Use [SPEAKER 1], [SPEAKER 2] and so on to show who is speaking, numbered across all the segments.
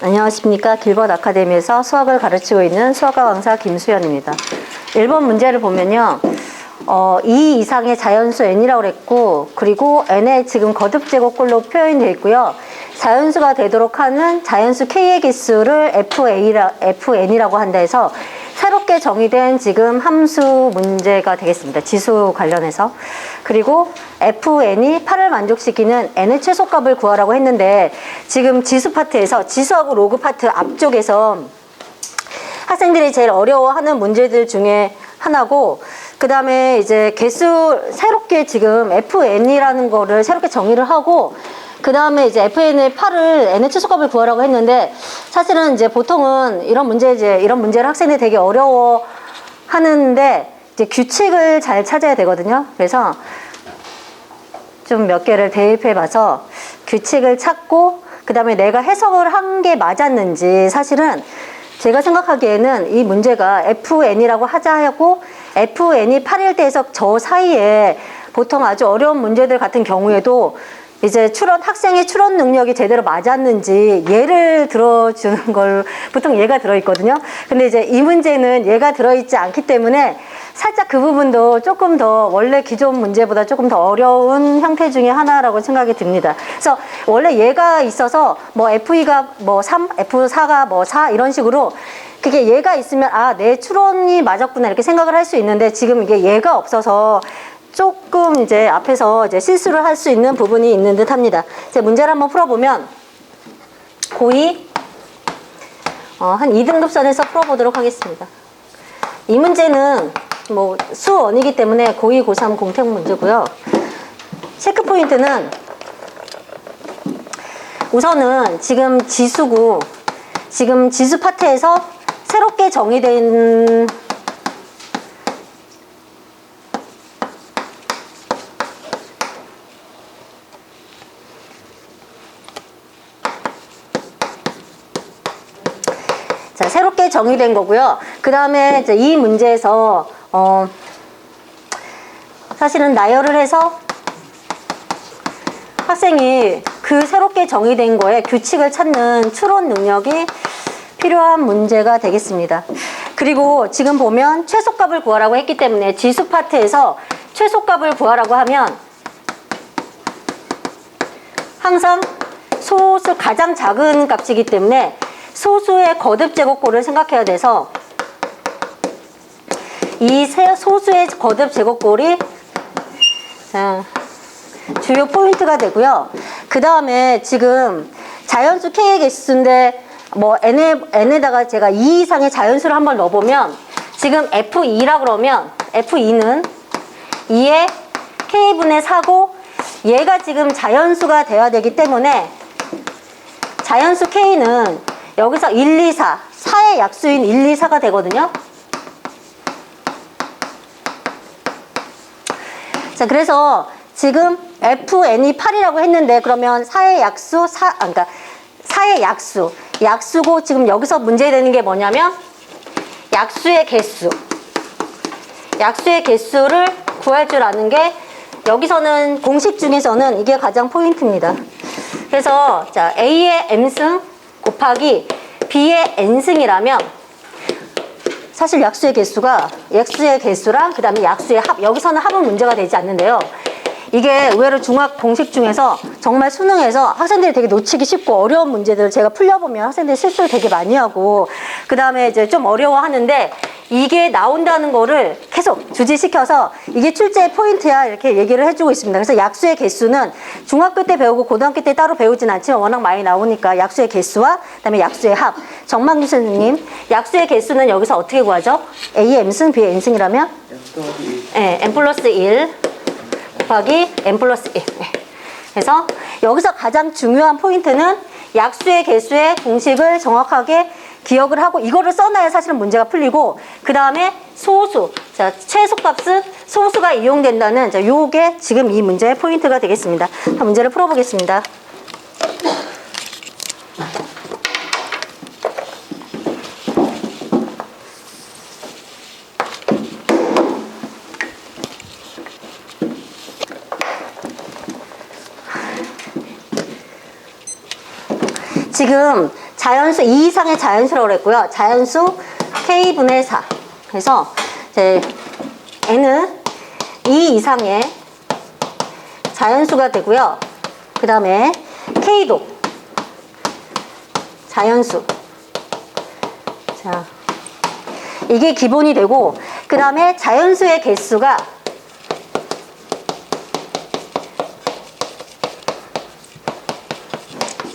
[SPEAKER 1] 안녕하십니까. 길벗 아카데미에서 수학을 가르치고 있는 수학과 강사 김수연입니다. 1번 문제를 보면요. 2 이상의 자연수 n이라고 그랬고, 그리고 n의 지금 거듭 제곱꼴로 표현되어 있고요. 자연수가 되도록 하는 자연수 k의 개수를 fn이라고 한다 해서 새롭게 정의된 지금 함수 문제가 되겠습니다. 지수 관련해서. 그리고 fn이 8을 만족시키는 n의 최소값을 구하라고 했는데, 지금 지수 파트에서 지수하고 로그 파트 앞쪽에서 학생들이 제일 어려워하는 문제들 중에 하나고, 그 다음에 이제 개수 새롭게 지금 fn이라는 거를 새롭게 정의를 하고, 그 다음에 이제 fn의 8을 n의 최소값을 구하라고 했는데, 사실은 이제 보통은 이런 문제를 학생들이 되게 어려워 하는데, 이제 규칙을 잘 찾아야 되거든요. 그래서 좀 몇 개를 대입해 봐서 규칙을 찾고, 그 다음에 내가 해석을 한 게 맞았는지, 사실은 제가 생각하기에는 이 문제가 fn이라고 하자고 fn이 8일 때에서 저 사이에 보통 아주 어려운 문제들 같은 경우에도 이제 학생의 추론 능력이 제대로 맞았는지 예를 들어주는 걸, 보통 예가 들어있거든요. 근데 이제 이 문제는 예가 들어있지 않기 때문에 살짝 그 부분도 조금 더 원래 기존 문제보다 조금 더 어려운 형태 중에 하나라고 생각이 듭니다. 그래서 원래 예가 있어서 뭐 F2가 뭐 3, F4가 뭐 4 이런 식으로 그게 예가 있으면 아, 내 추론이 맞았구나 이렇게 생각을 할 수 있는데, 지금 이게 예가 없어서 조금 이제 앞에서 이제 실수를 할 수 있는 부분이 있는 듯 합니다. 제 문제를 한번 풀어보면, 고2 한 2등급 선에서 풀어보도록 하겠습니다. 이 문제는 뭐 수1이기 때문에 고2, 고3 공통 문제고요. 체크 포인트는 우선은 지금 지수고, 지금 지수 파트에서 새롭게 정의된 새롭게 정의된 거고요. 그 다음에 이제 이 문제에서 사실은 나열을 해서 학생이 그 새롭게 정의된 거에 규칙을 찾는 추론 능력이 필요한 문제가 되겠습니다. 그리고 지금 보면 최소값을 구하라고 했기 때문에 지수 파트에서 최소값을 구하라고 하면 항상 소수 가장 작은 값이기 때문에 소수의 거듭 제곱꼴을 생각해야 돼서 이 소수의 거듭 제곱꼴이 주요 포인트가 되고요. 그 다음에 지금 자연수 k의 개수인데 뭐 n에다가 제가 2 이상의 자연수를 한번 넣어보면, 지금 f2라 그러면 f2는 2의 k분의 4고, 얘가 지금 자연수가 돼야 되기 때문에 자연수 k는 여기서 1, 2, 4, 4의 약수인 1, 2, 4가 되거든요. 자, 그래서 지금 fn이 8이라고 했는데, 그러면 4의 약수, 그러니까 4의 약수고, 지금 여기서 문제되는 게 뭐냐면 약수의 개수를 구할 줄 아는 게, 여기서는 공식 중에서는 이게 가장 포인트입니다. 그래서 자, A의 m승 곱하기 B의 n승이라면, 사실 약수의 개수랑 그 다음에 약수의 합, 여기서는 합은 문제가 되지 않는데요. 이게 의외로 중학 공식 중에서 정말 수능에서 학생들이 되게 놓치기 쉽고 어려운 문제들을 제가 풀려보면 학생들이 실수를 되게 많이 하고, 그 다음에 이제 좀 어려워하는데, 이게 나온다는 거를 계속 주지시켜서 이게 출제의 포인트야 이렇게 얘기를 해주고 있습니다. 그래서 약수의 개수는 중학교 때 배우고 고등학교 때 따로 배우진 않지만 워낙 많이 나오니까 약수의 개수와 그다음에 약수의 합. 정만규 선생님, 약수의 개수는 여기서 어떻게 구하죠? A의 m승, B의 n승이라면? 네, n 플러스 1 곱하기 n 플러스 1. 네. 그래서 여기서 가장 중요한 포인트는 약수의 개수의 공식을 정확하게 기억을 하고, 이거를 써놔야 사실은 문제가 풀리고, 그 다음에 소수, 자, 최소값은 소수가 이용된다는, 자, 요게 지금 이 문제의 포인트가 되겠습니다. 자, 문제를 풀어보겠습니다. 지금 자연수 2 이상의 자연수라고 그랬고요. 자연수 K분의 4. 그래서 이제 N은 2 이상의 자연수가 되고요. 그 다음에 K도 자연수. 자, 이게 기본이 되고, 그 다음에 자연수의 개수가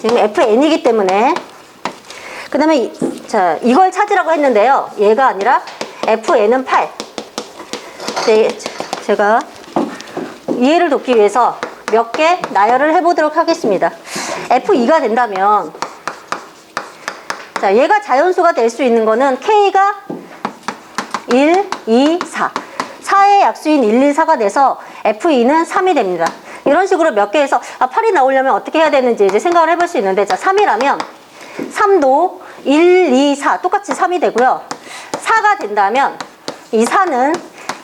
[SPEAKER 1] 지금 FN이기 때문에, 그 다음에 자, 이걸 찾으라고 했는데요. 얘가 아니라 FN은 8. 제가 이해를 돕기 위해서 몇 개 나열을 해보도록 하겠습니다. F2가 된다면, 자, 얘가 자연수가 될 수 있는 거는 K가 1, 2, 4. 4의 약수인 1, 2, 4가 돼서 F2는 3이 됩니다. 이런 식으로 몇 개 해서 8이 나오려면 어떻게 해야 되는지 이제 생각을 해볼 수 있는데, 자, 3이라면 3도 1, 2, 4 똑같이 3이 되고요. 4가 된다면 이 4는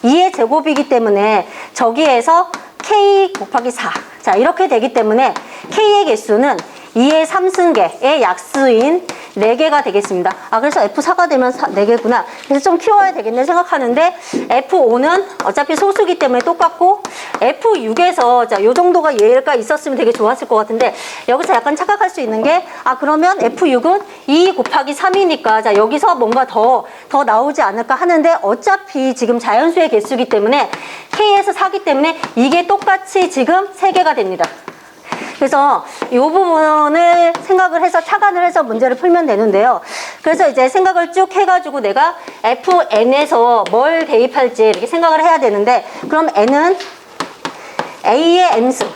[SPEAKER 1] 2의 제곱이기 때문에 저기에서 K 곱하기 4. 자, 이렇게 되기 때문에 K의 개수는 2의 3승계의 약수인 4개가 되겠습니다. 아, 그래서 F4가 되면 4개구나. 그래서 좀 키워야 되겠네 생각하는데, F5는 어차피 소수기 때문에 똑같고, F6에서 자, 요 정도가 얘가 있었으면 되게 좋았을 것 같은데, 여기서 약간 착각할 수 있는 게, 아, 그러면 F6은 2 곱하기 3이니까, 자, 여기서 뭔가 더 나오지 않을까 하는데, 어차피 지금 자연수의 개수기 때문에, K에서 4기 때문에 이게 똑같이 지금 3개가 됩니다. 그래서 이 부분을 생각을 해서 착안을 해서 문제를 풀면 되는데요. 그래서 이제 생각을 쭉 해가지고 내가 FN에서 뭘 대입할지 이렇게 생각을 해야 되는데, 그럼 N은 A의 N승.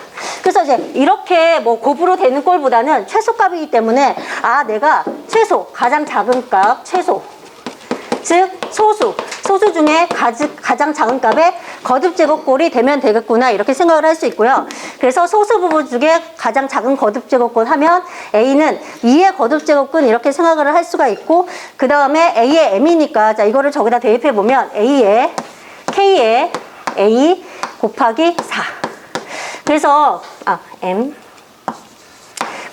[SPEAKER 1] 그래서 이제 이렇게 뭐 곱으로 되는 꼴보다는 최소값이기 때문에, 아, 내가 최소, 가장 작은 값, 최소. 즉 소수 중에 가장 작은 값의 거듭제곱꼴이 되면 되겠구나, 이렇게 생각을 할 수 있고요. 그래서 소수 부분 중에 가장 작은 거듭제곱꼴 하면 A는 2의 거듭제곱근 이렇게 생각을 할 수가 있고, 그 다음에 A의 M이니까, 자, 이거를 저기다 대입해 보면 A의 K의 A 곱하기 4. 그래서 M.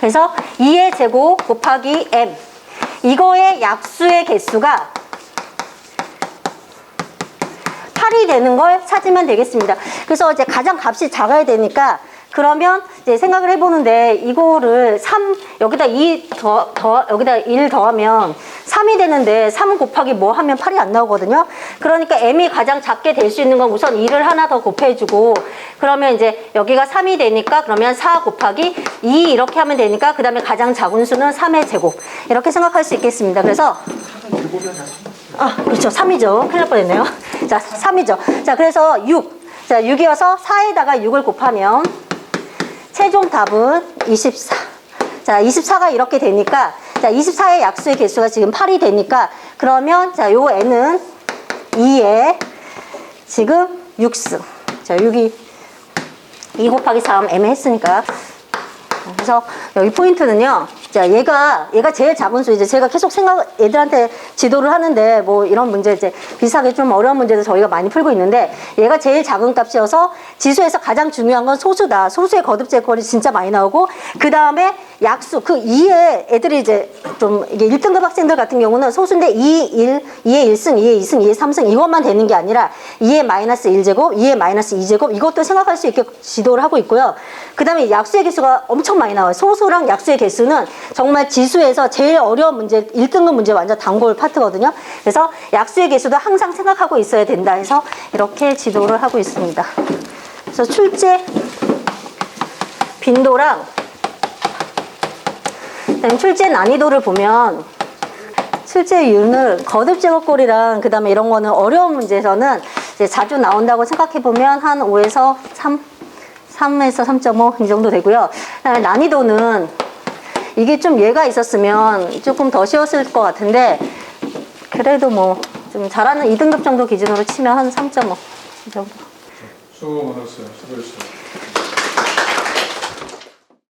[SPEAKER 1] 그래서 2의 제곱 곱하기 M. 이거의 약수의 개수가 8이 되는 걸 찾으면 되겠습니다. 그래서 이제 가장 값이 작아야 되니까, 그러면 이제 생각을 해보는데, 이거를 3, 여기다 2 여기다 1 더하면 3이 되는데, 3 곱하기 뭐 하면 8이 안 나오거든요. 그러니까 M이 가장 작게 될 수 있는 건 우선 2를 하나 더 곱해주고, 그러면 이제 여기가 3이 되니까, 그러면 4 곱하기 2 이렇게 하면 되니까, 그 다음에 가장 작은 수는 3의 제곱. 이렇게 생각할 수 있겠습니다. 그래서 그렇죠. 3이죠. 큰일 날 뻔했네요. 자, 3이죠. 자, 그래서 6. 자, 6이어서 4에다가 6을 곱하면 최종 답은 24. 자, 24가 이렇게 되니까, 자, 24의 약수의 개수가 지금 8이 되니까, 그러면 자, 요 n은 2에 지금 6승. 자, 6이 2 곱하기 3 애매했으니까. 그래서 여기 포인트는요. 자, 얘가 제일 작은 수, 이제 제가 계속 애들한테 지도를 하는데, 뭐 이런 문제 이제 비슷하게 좀 어려운 문제도 저희가 많이 풀고 있는데, 얘가 제일 작은 값이어서 지수에서 가장 중요한 건 소수다. 소수의 거듭제곱이 진짜 많이 나오고, 그 다음에 약수, 그 2의 애들이 이제 좀 이게 1등급 학생들 같은 경우는 소수인데 2, 1, 2의 1승, 2의 2승, 2의 3승 이것만 되는 게 아니라 2의 마이너스 1제곱, 2의 마이너스 2제곱 이것도 생각할 수 있게 지도를 하고 있고요. 그 다음에 약수의 개수가 엄청 많이 나와요. 소수랑 약수의 개수는 정말 지수에서 제일 어려운 문제, 1등급 문제 완전 단골 파트거든요. 그래서 약수의 개수도 항상 생각하고 있어야 된다 해서 이렇게 지도를 하고 있습니다. 그래서 출제 빈도랑 출제 난이도를 보면, 출제율을 거듭제곱꼴이랑 그 다음에 이런 거는 어려운 문제에서는 이제 자주 나온다고 생각해보면 한 5에서 3에서 3.5 이 정도 되고요. 난이도는 이게 좀 얘가 있었으면 조금 더 쉬웠을 것 같은데, 그래도 뭐 좀 잘하는 2등급 정도 기준으로 치면 한 3.5 이 정도.
[SPEAKER 2] 수고 많았어요. 수고했어요.